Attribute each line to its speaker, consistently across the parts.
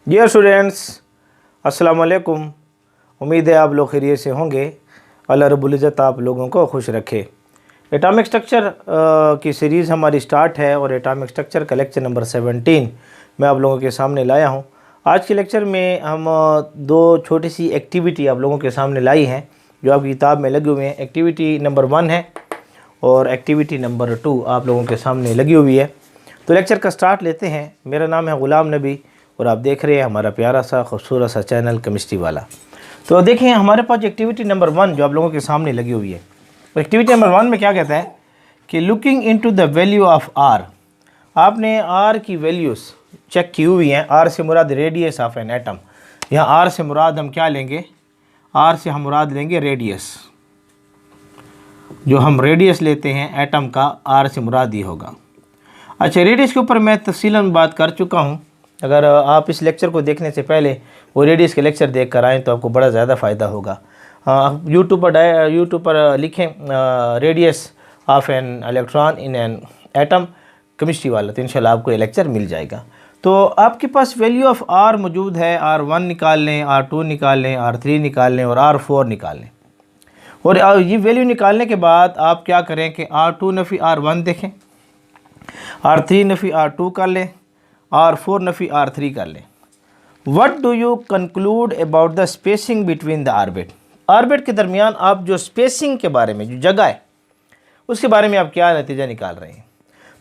Speaker 1: Dear students, अस्सलाम वालेकुम। उम्मीद है आप लोग खैरियत से होंगे। अल्लाह रब्बुल इज़्ज़त आप लोगों को खुश रखे। एटॉमिक स्ट्रक्चर की सीरीज़ हमारी स्टार्ट है और एटॉमिक स्ट्रक्चर का लेक्चर नंबर 17 मैं आप लोगों के सामने लाया हूं। आज के लेक्चर में हम दो छोटी सी एक्टिविटी आप लोगों के सामने लाई हैं जो आपकी किताब में लगी हुई हैं। एक्टिविटी नंबर 1 है और एक्टिविटी नंबर 2 आप लोगों के सामने लगी हुई है। तो लेक्चर का स्टार्ट लेते हैं। मेरा नाम है ग़ुलाम नबी और आप देख रहे हैं हमारा प्यारा सा खूबसूरत सा चैनल केमिस्ट्री वाला। तो देखें हमारे पास एक्टिविटी नंबर 1 जो आप लोगों के सामने लगी हुई है। एक्टिविटी नंबर 1 में क्या कहता है कि looking into the value of R. आपने आर की वैल्यूज़ चेक की हुई हैं। आर से मुराद रेडियस ऑफ एन एटम। यहाँ आर से मुराद हम क्या लेंगे? आर से हम मुराद लेंगे रेडियस। जो हम रेडियस लेते हैं एटम का, आर से मुराद ही होगा। अच्छा, रेडियस के ऊपर मैं तफसीलन बात कर चुका हूँ। अगर आप इस लेक्चर को देखने से पहले वो रेडियस के लेक्चर देख कर आएँ तो आपको बड़ा ज़्यादा फ़ायदा होगा। यूट्यूब पर लिखें radius of an electron in an atom chemistry वाला, तो इंशाल्लाह आपको ये लेक्चर मिल जाएगा। तो आपके पास वैल्यू ऑफ आर मौजूद है। R1 निकाल लें, R2 निकाल लें, R3 निकाल लें और R4 निकाल लें। और ये वैल्यू निकालने के बाद आप क्या करें कि R2 नफ़ी R1 देखें, R3 नफ़ी R2 कर लें, R4 नफ़ी R3 कर लें। What do you conclude about the spacing between the orbit? Orbit के दरमियान आप जो स्पेसिंग के बारे में, जो जगह है उसके बारे में आप क्या नतीजा निकाल रहे हैं?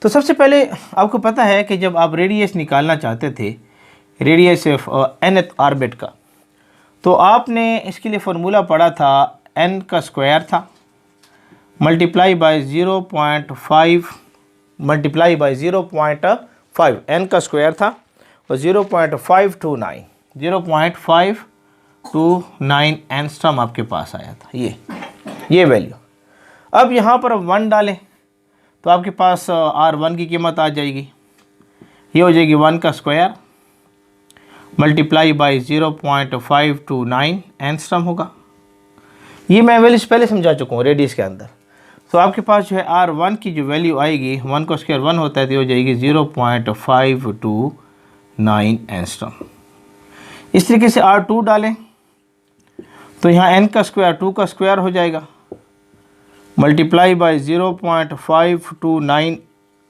Speaker 1: तो सबसे पहले आपको पता है कि जब आप रेडियस निकालना चाहते थे, रेडियस ऑफ nth ऑर्बिट का, तो आपने इसके लिए फार्मूला पढ़ा था n का स्क्वायर था multiply by 0.5 multiply by 0.5। n का स्क्वायर था और 0.529 एंगस्ट्रॉम आपके पास आया था। ये वैल्यू। अब यहाँ पर 1 डालें तो आपके पास R1 की कीमत आ जाएगी। ये हो जाएगी 1 का स्क्वायर मल्टीप्लाई बाय 0.529 एंगस्ट्रॉम होगा। ये मैं वैल्यूज पहले समझा चुका हूँ रेडियस के अंदर। तो आपके पास जो है R1 की जो वैल्यू आएगी, 1 का स्क्वायर 1 होता है, तो हो जाएगी 0.529 एंगस्ट्रॉम। इस तरीके से R2 डालें तो यहाँ n का स्क्वायर 2 का स्क्वायर हो जाएगा मल्टीप्लाई बाय 0.529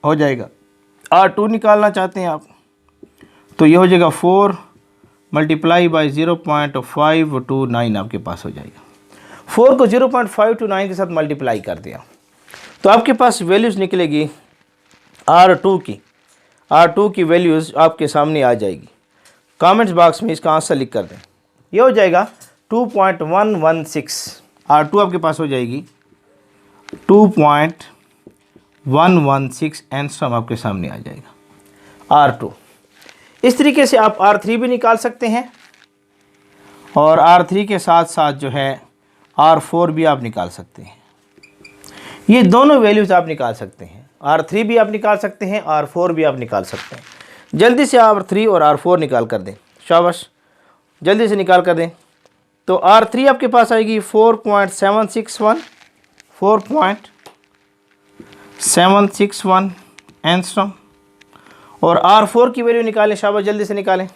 Speaker 1: हो जाएगा। R2 निकालना चाहते हैं आप तो ये हो जाएगा 4 मल्टीप्लाई बाय 0.529 आपके पास हो जाएगा। 4 को 0.529 के साथ मल्टीप्लाई कर दिया तो आपके पास वैल्यूज़ निकलेगी R2 की वैल्यूज़ आपके सामने आ जाएगी। कमेंट्स बॉक्स में इसका आंसर लिख कर दें। ये हो जाएगा 2.116। R2 आपके पास हो जाएगी 2.116 एंगस्ट्रॉम आपके सामने आ जाएगा R2। इस तरीके से आप R3 भी निकाल सकते हैं और R3 के साथ साथ जो है R4 भी आप निकाल सकते हैं। ये दोनों वैल्यूज़ आप निकाल सकते हैं। R3 भी आप निकाल सकते हैं, R4 भी आप निकाल सकते हैं। जल्दी से R3 और R4 निकाल कर दें। शाबाश, जल्दी से निकाल कर दें। तो R3 आपके पास आएगी 4.761 एंगस्ट्रॉम और R4 की वैल्यू निकालें। शाबाश, जल्दी से निकालें,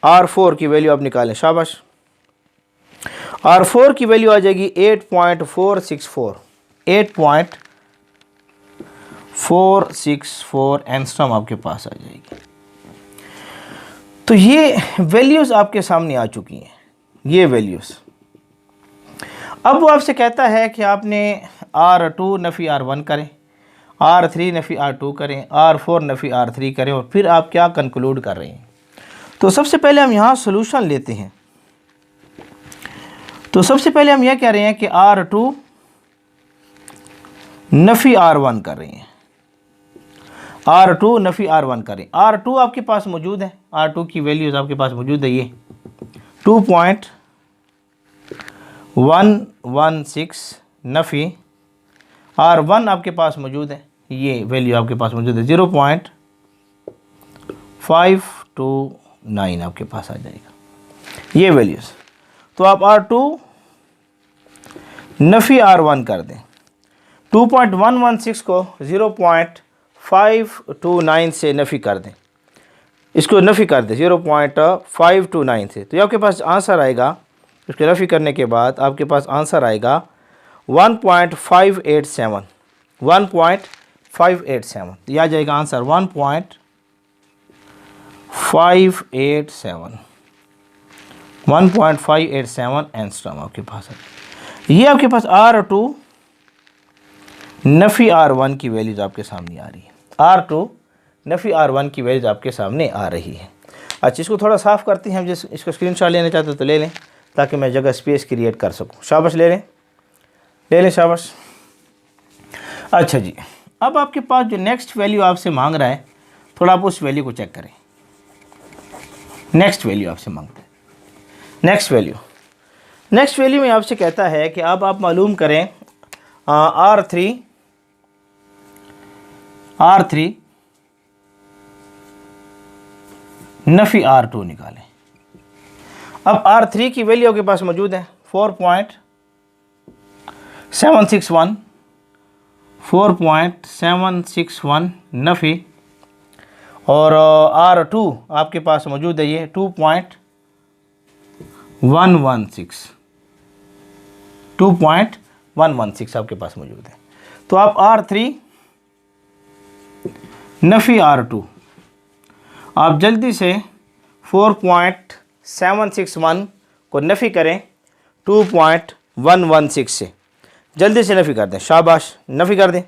Speaker 1: R4 की वैल्यू आप निकालें। शाबाश, R4 की वैल्यू आ जाएगी 8.464 एंगस्ट्रॉम आपके पास आ जाएगी। तो ये वैल्यूज़ आपके सामने आ चुकी हैं, ये वैल्यूज़। अब वो आपसे कहता है कि आपने R2 नफ़ी R1 करें, R3 नफ़ी R2 करें, R4 नफ़ी R3 करें और फिर आप क्या कंक्लूड कर रहे हैं। तो सबसे पहले हम यहाँ सोल्यूशन लेते हैं। तो सबसे पहले हम यह कह रहे हैं कि R2 नफ़ी R1 कर रहे हैं, R2 नफ़ी R1 करें। R2 आपके पास मौजूद है, R2 की वैल्यूज़ आपके पास मौजूद है। ये 2.116 नफ़ी R1 आपके पास मौजूद है। ये वैल्यू आपके पास मौजूद है 0.529 आपके पास आ जाएगा ये वैल्यूज़। तो आप R2 नफ़ी R1 कर दें। 2.116 को 0.529 से नफ़ी कर दें इसको नफ़ी कर दे 0.529 से, तो ये आपके पास आंसर आएगा। इसको नफ़ी करने के बाद आपके पास आंसर आएगा 1.587, 1.587। तो यह आ जाएगा आंसर 1.587 एंगस्ट्रॉम आपके पास है। ये आपके पास R2 नफ़ी R1 की वैल्यूज़ आपके सामने आ रही है। R2 नफ़ी R1 की वैल्यूज़ आपके सामने आ रही है। अच्छा, इसको थोड़ा साफ़ करते हैं हम। जिस इसको स्क्रीनशॉट लेना चाहते हो तो ले लें, ताकि मैं जगह स्पेस क्रिएट कर सकूं। शाबाश, ले लें शाबाश। अच्छा जी, अब आपके पास जो नेक्स्ट वैल्यू आपसे मांग रहा है, थोड़ा आप उस वैल्यू को चेक करें। नेक्स्ट वैल्यू आपसे मांगता है, नेक्स्ट वैल्यू में आपसे कहता है कि अब आप मालूम करें R3 नफ़ी R2 निकालें। अब R3 की वैल्यू आपके पास मौजूद है 4.761 नफ़ी, और R2 आपके पास मौजूद है ये 2.116 आपके पास मौजूद है। तो आप R3 नफ़ी R2 आप जल्दी से 4.761 को नफ़ी करें 2.116 से, जल्दी से नफ़ी कर दें। शाबाश, नफ़ी कर दें।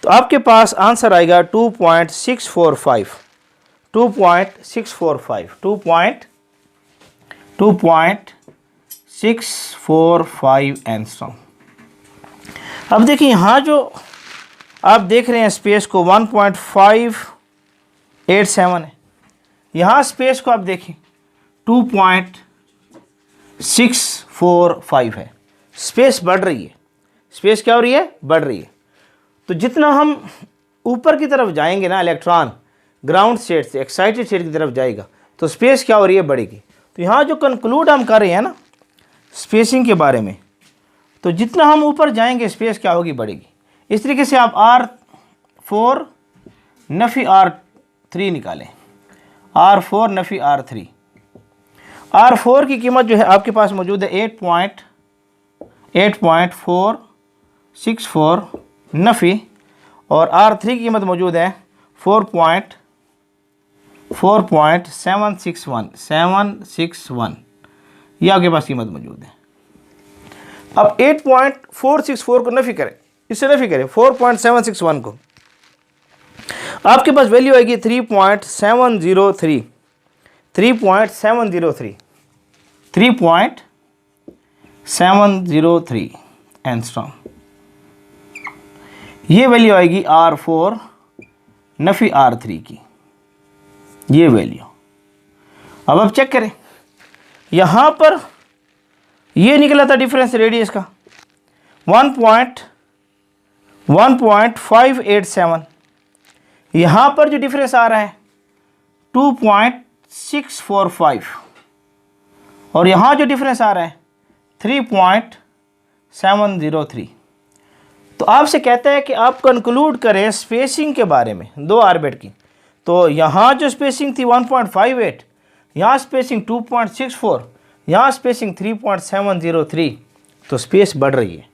Speaker 1: तो आपके पास आंसर आएगा 2.645 एंगस्ट्रॉम। अब देखिए यहाँ जो आप देख रहे हैं स्पेस को 1.587 है। यहाँ स्पेस को आप देखें 2.645 है। स्पेस बढ़ रही है। स्पेस क्या हो रही है? बढ़ रही है। तो जितना हम ऊपर की तरफ जाएंगे ना, इलेक्ट्रॉन ग्राउंड स्टेट से एक्साइटेड स्टेट की तरफ जाएगा, तो स्पेस क्या हो रही है? बढ़ेगी। तो यहाँ जो कंक्लूड हम कर रहे हैं ना स्पेसिंग के बारे में, तो जितना हम ऊपर जाएंगे स्पेस क्या होगी? बढ़ेगी। इस तरीके से आप R4 नफ़ी R3 निकालें। R4 नफ़ी R3। R4 की कीमत जो है आपके पास मौजूद है 8.464 नफ़ी, और R3 की कीमत मौजूद है 4.761 ये आपके पास कीमत मौजूद है। अब 8.464 को नफ़ी करें, इससे नफ़ी करें 4.761 को, आपके पास वैल्यू आएगी 3.703 एंगस्ट्रॉम। ये वैल्यू आएगी R4 नफ़ी R3 की, ये वैल्यू। अब आप चेक करें, यहाँ पर ये निकला था डिफरेंस रेडियस का 1.587। यहाँ पर जो डिफरेंस आ रहा है 2.645, और यहाँ जो डिफरेंस आ रहा है 3.703। तो आपसे कहता है कि आप कंक्लूड करें स्पेसिंग के बारे में दो ऑर्बिट की। तो यहाँ जो स्पेसिंग थी 1.58, यहाँ स्पेसिंग 2.64, यहाँ स्पेसिंग 3.703, तो स्पेस बढ़ रही है।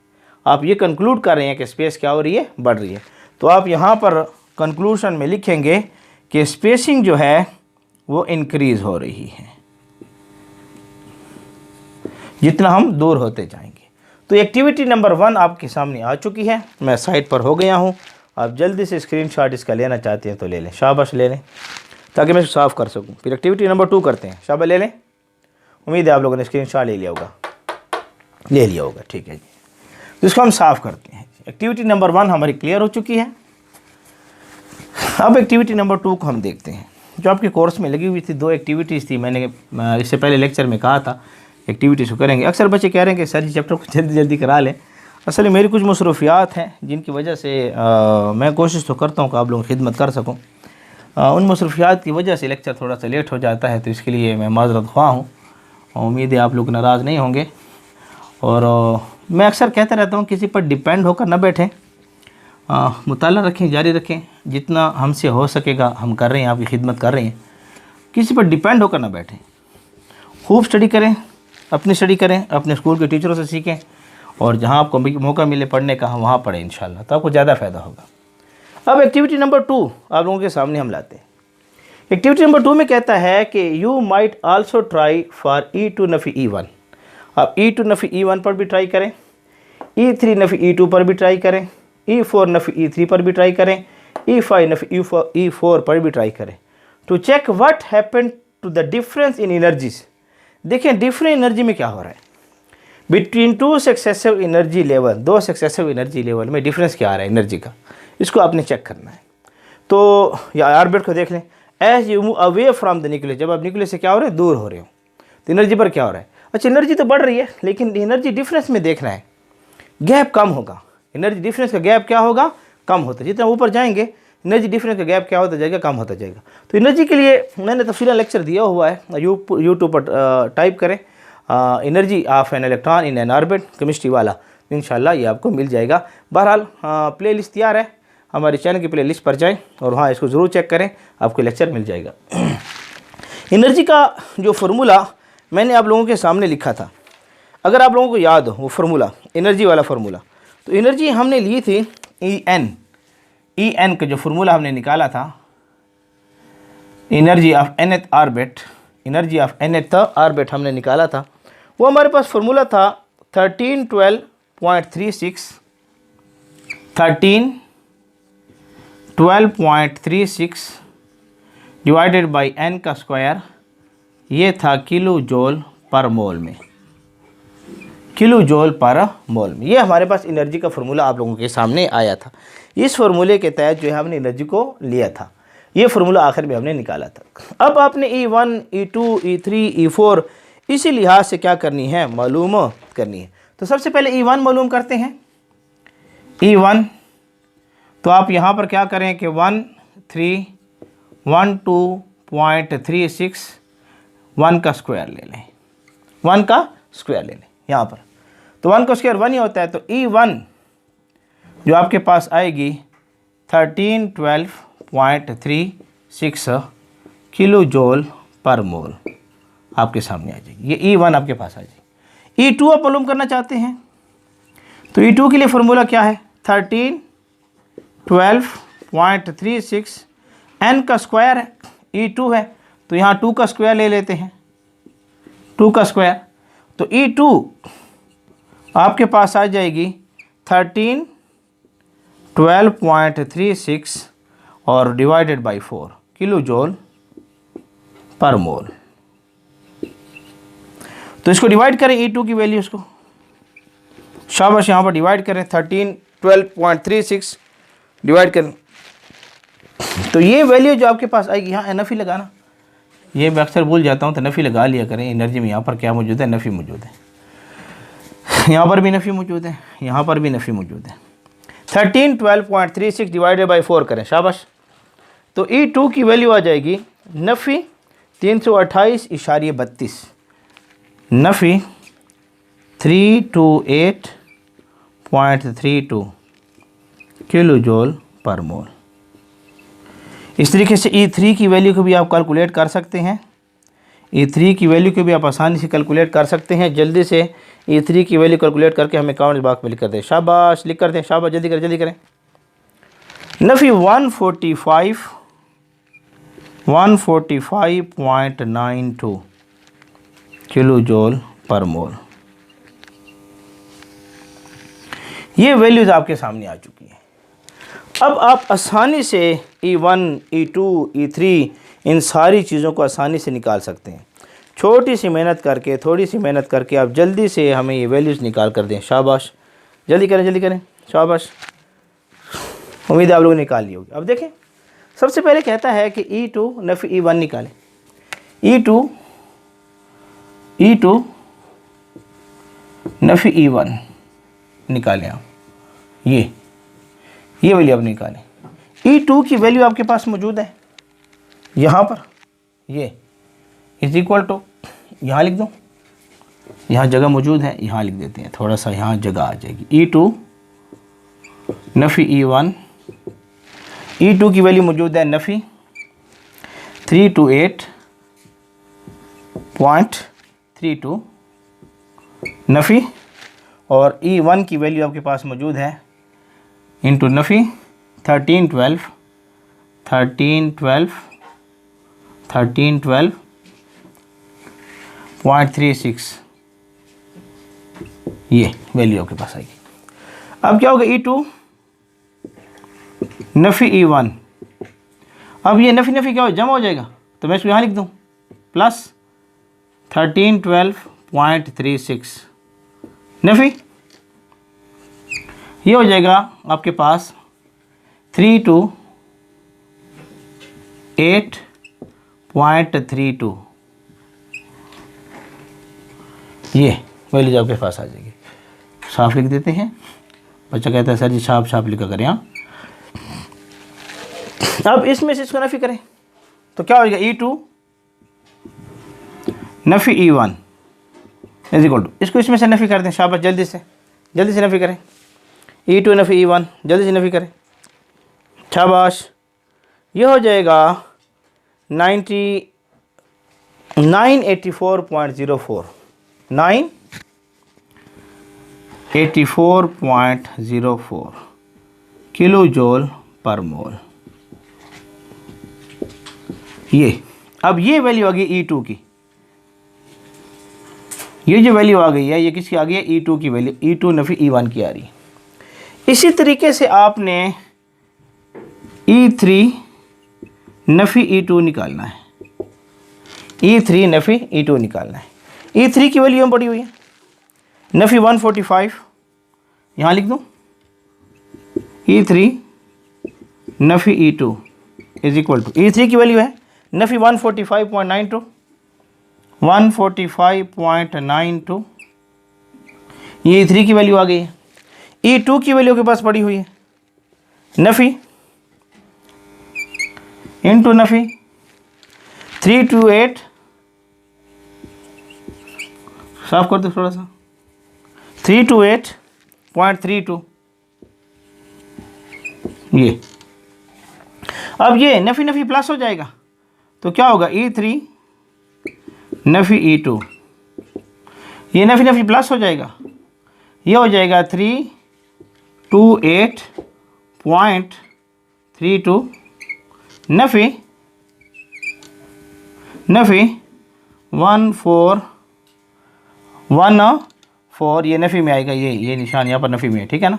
Speaker 1: आप ये कंक्लूड कर रहे हैं कि स्पेस क्या हो रही है? बढ़ रही है। तो आप यहाँ पर कंक्लूशन में लिखेंगे कि स्पेसिंग जो है वो इंक्रीज़ हो रही है जितना हम दूर होते जाएंगे। तो एक्टिविटी नंबर 1 आपके सामने आ चुकी है। मैं साइट पर हो गया हूँ। आप जल्दी से स्क्रीनशॉट इसका लेना चाहते हैं तो ले लें। शाबाश, ले लें, ताकि मैं साफ़ कर सकूँ। फिर एक्टिविटी नंबर 2 करते हैं। शाबाश, ले लें। उम्मीद है आप लोगों ने स्क्रीनशॉट ले लिया होगा, ठीक है जी। तो इसको हम साफ़ करते हैं। एक्टिविटी नंबर 1 हमारी क्लियर हो चुकी है। अब एक्टिविटी नंबर 2 को हम देखते हैं, जो आपके कोर्स में लगी हुई थी। 2 एक्टिविटीज़ थी। मैंने इससे पहले लेक्चर में कहा था एक्टिविटीज़ को करेंगे। अक्सर बच्चे कह रहे हैं कि सर जी चैप्टर को जल्दी करा लें। असल में मेरी कुछ मसरूफियात हैं जिनकी वजह से मैं कोशिश तो करता हूँ कि आप लोगों की खिदमत कर सकूँ। उन मसरूफियात की वजह से लेक्चर थोड़ा सा लेट हो जाता है, तो इसके लिए मैं माज़रत ख्वाह हूँ। उम्मीद है आप लोग नाराज़ नहीं होंगे। और मैं अक्सर कहता रहता हूँ किसी पर डिपेंड होकर ना बैठें, मुताला रखें, जारी रखें। जितना हमसे हो सकेगा हम कर रहे हैं, आपकी खिदमत कर रहे हैं। किसी पर डिपेंड होकर ना बैठें, खूब स्टडी करें, अपनी स्टडी करें, अपने स्कूल के टीचरों से सीखें, और जहाँ आपको मौका मिले पढ़ने का वहाँ पढ़ें इंशाल्लाह, तो आपको ज़्यादा फ़ायदा होगा। अब एक्टिविटी नंबर 2 आप लोगों के सामने हम लाते हैं। एक्टिविटी नंबर 2 में कहता है कि you might also try for E2 नफ़ी E1। आप E2 नफ़ी E1 पर भी ट्राई करें, E3 नफ़ी E2 पर भी ट्राई करें, E4 नफ़ी E3 पर भी ट्राई करें, E5 नफ़ी E4 पर भी ट्राई करें, to check what happened to the difference in energies. देखें डिफरेंट एनर्जी में क्या हो रहा है between 2 successive energy level, 2 successive energy level में डिफरेंस क्या आ रहा है एनर्जी का, इसको आपने चेक करना है। तो या ऑर्बिट को देख लें, as you move away from the nucleus, जब आप न्यूक्लियस से क्या हो रहे हैं, दूर हो रहे हो, तो एनर्जी पर क्या हो रहा है। अच्छा एनर्जी तो बढ़ रही है, लेकिन एनर्जी डिफरेंस में देखना है, गैप कम होगा, एनर्जी डिफरेंस का गैप क्या होगा, कम होता है। जितना ऊपर जाएंगे एनर्जी डिफरेंस का गैप क्या होता जाएगा, कम होता जाएगा। तो एनर्जी के लिए मैंने तफसीला लेक्चर दिया हुआ है, यूट्यूब पर टाइप करें energy of an electron in an orbit, chemistry वाला, इंशाल्लाह ये आपको मिल जाएगा। बहरहाल प्ले लिस्ट तैयार है, हमारे चैनल की प्ले लिस्ट पर जाएँ और वहाँ इसको ज़रूर चेक करें, आपको लेक्चर मिल जाएगा। एनर्जी का जो फार्मूला मैंने आप लोगों के सामने लिखा था, अगर आप लोगों को याद हो वो फार्मूला, एनर्जी वाला फार्मूला, तो एनर्जी हमने ली थी E n का जो फार्मूला हमने निकाला था, energy of nth orbit, energy of nth orbit हमने निकाला था, वो हमारे पास फार्मूला था 1312.36 डिवाइडेड बाई n का स्क्वायर, ये था किलो जूल पर मोल में, किलो जूल पर मोल में। ये हमारे पास एनर्जी का फार्मूला आप लोगों के सामने आया था। इस फार्मूले के तहत जो है हमने एनर्जी को लिया था, ये फार्मूला आखिर में हमने निकाला था। अब आपने E1, E2, E3, E4 इसी लिहाज से क्या करनी है, मालूम करनी है। तो सबसे पहले E1 मालूम करते हैं। E1 तो आप यहाँ पर क्या करें कि 1312.36 1 का स्क्वायर ले लें, 1 का स्क्वायर ले लें यहाँ पर, तो 1 का स्क्वायर 1 ही होता है। तो E1 जो आपके पास आएगी 1312.36 किलो जूल पर मोल आपके सामने आ जाएगी, ये E1 आपके पास आ जाएगी। E2 आप मालूम करना चाहते हैं, तो E2 के लिए फार्मूला क्या है, 1312.36 n का स्क्वायर है, E2 है, तो यहाँ 2 का स्क्वायर ले लेते हैं, 2 का स्क्वायर, तो E2 आपके पास आ जाएगी 1312.36 और डिवाइडेड बाई 4 किलो जूल पर मोल। तो इसको डिवाइड करें E2 की वैल्यू, इसको शाबाश यहाँ पर डिवाइड करें, 1312.36 डिवाइड करें, तो ये वैल्यू जो आपके पास आएगी, यहाँ नफ़ी लगाना, ये मैं अक्सर भूल जाता हूँ, तो नफ़ी लगा लिया करें। एनर्जी में यहाँ पर क्या मौजूद है, नफ़ी मौजूद है, यहाँ पर भी नफ़ी मौजूद है, यहाँ पर भी नफ़ी मौजूद है। 1312.36 डिवाइडेड बाई 4 करें, शाबाश, तो E2 की वैल्यू आ जाएगी नफ़ी 328.32, नफ़ी 328.32 किलो जूल पर मोल। इस तरीके से E3 की वैल्यू को भी आप कैलकुलेट कर सकते हैं, E3 की वैल्यू को भी आप आसानी से कैलकुलेट कर सकते हैं। जल्दी से E3 की वैल्यू कैलकुलेट करके हमें कमेंट बॉक्स में लिख कर दें, शाबाश, लिख कर दें, शाबाश, जल्दी करें, जल्दी करें। नफ़ी 145.92 किलो जूल पर मोल, ये वैल्यूज़ आपके सामने आ चुकी है। अब आप आसानी से E1, E2, E3 इन सारी चीज़ों को आसानी से निकाल सकते हैं। छोटी सी मेहनत करके, थोड़ी सी मेहनत करके आप जल्दी से हमें ये वैल्यूज़ निकाल कर दें, शाबाश, जल्दी करें, जल्दी करें, शाबाश, उम्मीद है आप लोग निकाल ली होगी। अब देखें, सबसे पहले कहता है कि E2 नफ़ी E1 निकालें, E2 नफ़ी E1 निकालें आप, ये वैल्यू आप निकालें। E2 की वैल्यू आपके पास मौजूद है यहाँ पर, ये इज इक्वल टू, यहाँ लिख दो, यहाँ जगह मौजूद है, यहाँ लिख देते हैं, थोड़ा सा यहाँ जगह आ जाएगी। E2 नफ़ी E1, E2 की वैल्यू मौजूद है नफ़ी 328 0.32 नफ़ी, और E1 की वैल्यू आपके पास मौजूद है इंटू नफ़ी 1312.36, ये वैल्यू आपके पास आएगी। अब क्या होगा E2 नफ़ी E1, अब ये नफ़ी नफ़ी क्या हो जमा हो जाएगा, तो मैं इसको यहाँ लिख दूँ प्लस 1312.36 नफ़ी, ये हो जाएगा आपके पास 328.32, ये वैल्यू आपके पास आ जाएगी। साफ लिख देते हैं, बच्चा कहता है सर जी छाप छाप लिखा करें। यहाँ अब इसमें से इसको नफ़ी करें तो क्या होगा, E2 नफ़ी E1 is equal to, इसको इसमें से नफ़ी कर दें, शाबाश, जल्दी से नफ़ी करें। E2 नफ़ी E1 जल्दी से नफ़ी करें, शाबाश, ये हो जाएगा 984.04 984.04 किलो जूल पर मोल। ये अब ये वैल्यू आ गई E2 की, ये जो वैल्यू आ गई है ये किसकी आ गई है, E2 की वैल्यू, E2 नफ़ी E1 की आ रही है। इसी तरीके से आपने E3 नफ़ी E2 निकालना है, E3 नफ़ी E2 निकालना है। E3 की वैल्यू हम पड़ी हुई है नफ़ी 145, यहाँ लिख दूँ E3 नफ़ी E2 is equal to, E3 की वैल्यू है नफ़ी 145.92, 145.92, ये E3 की वैल्यू आ गई है। E2 की वैल्यू के पास पड़ी हुई है नफ़ी इंटू नफ़ी 328, साफ कर दो थोड़ा सा, 328.32, ये अब ये नफ़ी नफ़ी प्लस हो जाएगा तो क्या होगा, E3 नफ़ी E2, ये नफ़ी नफ़ी प्लस हो जाएगा, ये हो जाएगा 328.32 नफ़ी 1414, ये नफ़ी में आएगा, ये निशान यहाँ पर नफ़ी में है, ठीक है ना,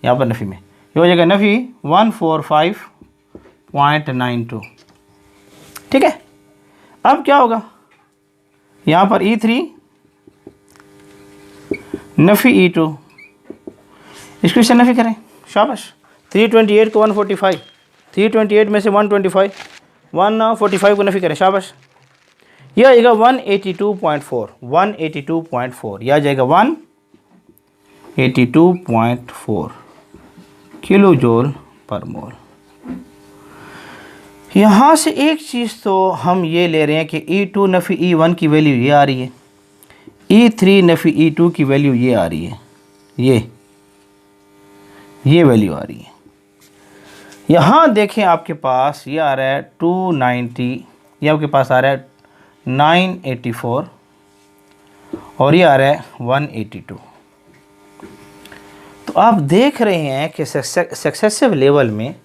Speaker 1: यहाँ पर नफ़ी में ये हो जाएगा नफ़ी 145.92, ठीक है। अब क्या होगा, यहाँ पर E3 नफ़ी E2, इसको इससे नफ़ी करें, शाबाश, 328 को 145, 328 में से 125, 145 को नफ़ी करें, शाबाश, यह आएगा 182.4, 182.4, यह आ जाएगा 182.4 किलो जूल पर मोल। यहाँ से एक चीज़ तो हम ये ले रहे हैं कि E2 नफ़ी E1 की वैल्यू ये आ रही है, E3 नफ़ी E2 की वैल्यू ये आ रही है, ये वैल्यू आ रही है। यहाँ देखें आपके पास ये आ रहा है 290, ये आपके पास आ रहा है 984 और ये आ रहा है 182। तो आप देख रहे हैं कि सक्सेसिव लेवल में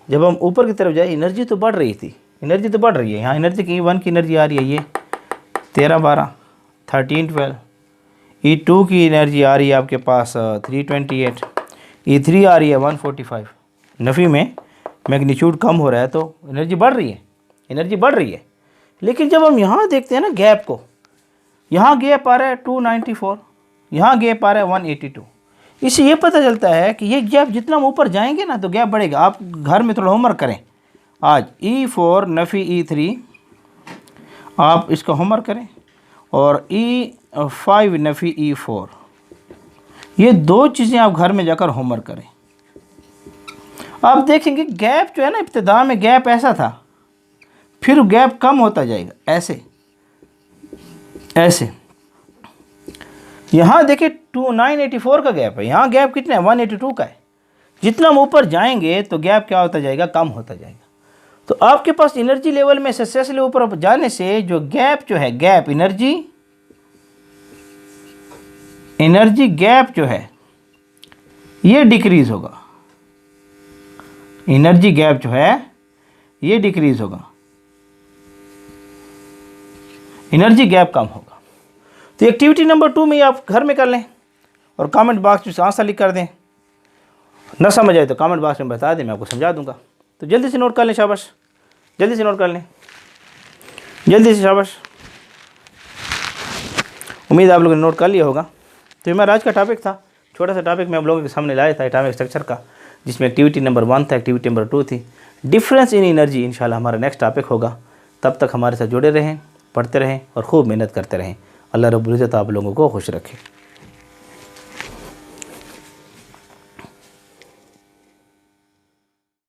Speaker 1: जब हम ऊपर की तरफ जाए एनर्जी तो बढ़ रही थी, एनर्जी तो बढ़ रही है। यहाँ एनर्जी की E1 की एनर्जी आ रही है ये 1312, 1312, E2 की एनर्जी आ रही है आपके पास 328, E3 आ रही है 145। नफ़ी में मैग्नीट्यूड कम हो रहा है तो एनर्जी बढ़ रही है, एनर्जी बढ़ रही है। लेकिन जब हम यहाँ देखते हैं ना गैप को, यहाँ गैप आ रहा है 294, यहाँ गैप आ रहा है 182। इससे ये पता चलता है कि ये गैप जितना हम ऊपर जाएंगे ना तो गैप बढ़ेगा। आप घर में थोड़ा होमवर्क करें आज, E4 नफ़ी E3 आप इसका होमवर्क करें और E5 नफ़ी E4, ये दो चीज़ें आप घर में जाकर होमवर्क करें। आप देखेंगे गैप जो है ना, इब्तिदा में गैप ऐसा था, फिर गैप कम होता जाएगा, ऐसे ऐसे। यहाँ देखिए 984 का गैप है, यहाँ गैप कितना है 182 का है। जितना हम ऊपर जाएंगे तो गैप क्या होता जाएगा, कम होता जाएगा। तो आपके पास एनर्जी लेवल में सक्सेसफुली ऊपर जाने से जो गैप जो है, गैप एनर्जी गैप जो है ये डिक्रीज होगा। एनर्जी गैप जो है ये डिक्रीज होगा, एनर्जी गैप कम होगा। तो एक्टिविटी नंबर 2 में आप घर में कर लें और कमेंट बॉक्स में आंसर लिख कर दें। न समझ आए तो कमेंट बॉक्स में बता दें, मैं आपको समझा दूंगा। तो जल्दी से नोट कर लें, शाबाश, जल्दी से नोट कर लें, जल्दी से, शाबाश। उम्मीद आप लोगों ने नोट कर लिया होगा। तो मेरा आज का टॉपिक था, छोटा सा टॉपिक मैं आप लोगों के सामने लाया था एटॉमिक स्ट्रक्चर का, जिसमें एक्टिविटी नंबर 1 था, एक्टिविटी नंबर 2 थी डिफरेंस इन एनर्जी। इंशाल्लाह हमारा नेक्स्ट टॉपिक होगा। तब तक हमारे साथ जुड़े रहें, पढ़ते रहें और खूब मेहनत करते रहें। अल्लाह रब्बुल इज़्ज़त आप लोगों को खुश रखे।